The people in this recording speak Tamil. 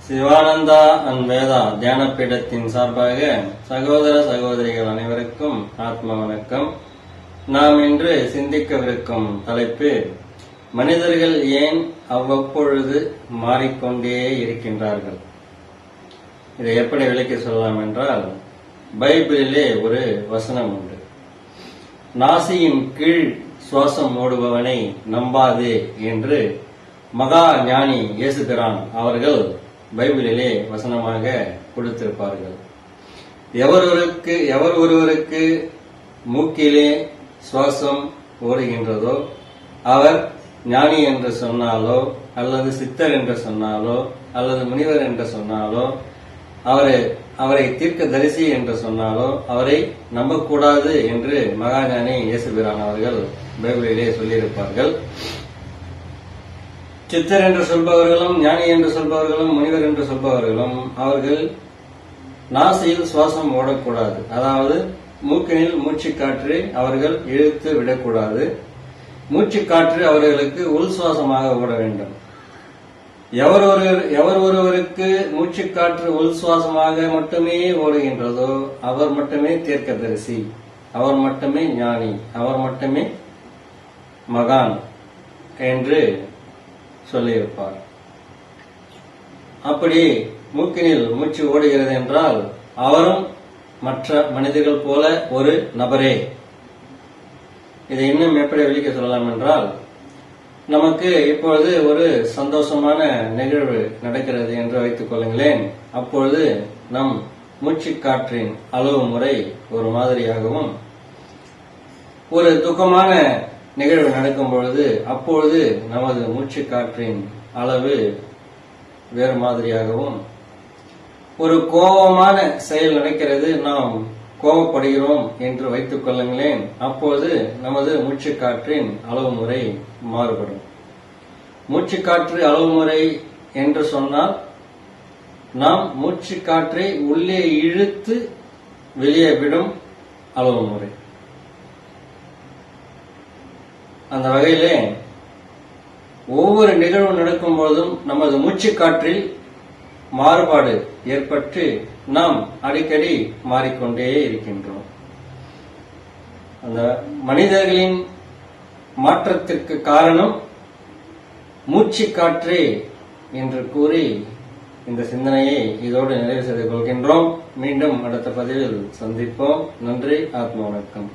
சிவானந்தா அண்ட் வேதா தியானப்பீடத்தின் சார்பாக சகோதர சகோதரிகள் அனைவருக்கும் ஆத்ம வணக்கம். நாம் இன்று சிந்திக்கவிருக்கும் தலைப்பு, மனிதர்கள் ஏன் அவ்வப்பொழுது மாறிக்கொண்டே இருக்கின்றார்கள். இதை எப்படி விளக்கி சொல்லலாம் என்றால், பைபிளிலே ஒரு வசனம் உண்டு. நாசியின் கீழ் சுவாசம் ஓடுபவனை நம்பாதே என்று மகா ஞானி இயேசுபிரான் அவர்கள் பைபிளிலே வசனமாக கொடுத்திருப்பார்கள். எவர் ஒருவருக்கு மூக்கிலே சுவாசம் ஓடுகின்றதோ அவர் ஞானி என்று சொன்னாலோ அல்லது சித்தர் என்று சொன்னாலோ அல்லது முனிவர் என்று சொன்னாலோ அவரை தீர்க்க தரிசி என்று சொன்னாலோ அவரை நம்பக்கூடாது என்று மகாஞானி இயேசுபிரான் அவர்கள் பைபிளிலே சொல்லியிருப்பார்கள். சித்தர் என்று சொல்பவர்களும் ஞானி என்று சொல்பவர்களும் முனிவர் என்று சொல்பவர்களும் அவர்கள் நாசியில் சுவாசம் ஓடக்கூடாது, அதாவது மூக்கினில் மூச்சுக்காற்று அவர்கள் இழுத்து விடக்கூடாது. மூச்சுக்காற்று அவர்களுக்கு உள் சுவாசமாக ஓட வேண்டும். எவர் ஒருவருக்கு மூச்சுக்காற்று உள் சுவாசமாக மட்டுமே ஓடுகின்றதோ அவர் மட்டுமே தீர்க்கதரிசி, அவர் மட்டுமே ஞானி, அவர் மட்டுமே மகான் என்று சொல்லியிருப்பார். அப்படி மூக்கினில் மூச்சு ஓடுகிறது என்றால் அவரும் மற்ற மனிதர்கள் போல ஒரு நபரே. இதை இன்னும் எப்படி விளக்க சொல்லலாம் என்றால், நமக்கு இப்பொழுது ஒரு சந்தோஷமான நிகழ்வு நடக்கிறது என்று வைத்துக் கொள்ளுங்களேன். அப்பொழுது நம் மூச்சுக்காற்றின் அளவு முறை ஒரு மாதிரியாகவும், ஒரு துக்கமான நிகழ்வு நடக்கும் பொழுது அப்பொழுது நமது மூச்சுக்காற்றின் அளவு வேறு மாதிரியாகவும், ஒரு கோபமான செயல் நடக்கிறது, நாம் கோபப்படுகிறோம் என்று வைத்துக் கொள்ளுங்களேன், அப்போது நமது மூச்சுக்காற்றின் அளவு முறை மாறுபடும். மூச்சுக்காற்று அளவு முறை என்று சொன்னால் நாம் மூச்சுக்காற்றை உள்ளே இழுத்து வெளியே விடும் அளவு முறை. அந்த வகையிலே ஒவ்வொரு நிகழ்வு நடக்கும் போதும் நமது மூச்சுக்காற்றில் மாறுபாடு ஏற்பட்டு நாம் அடிக்கடி மாறிக்கொண்டே இருக்கின்றோம். அந்த மனிதர்களின் மாற்றத்திற்கு காரணம் மூச்சுக்காற்றே என்று கூறி இந்த சிந்தனையை இதோடு நிறைவு செய்து கொள்கின்றோம். மீண்டும் அடுத்த பதிவில் சந்திப்போம். நன்றி. ஆத்ம வணக்கம்.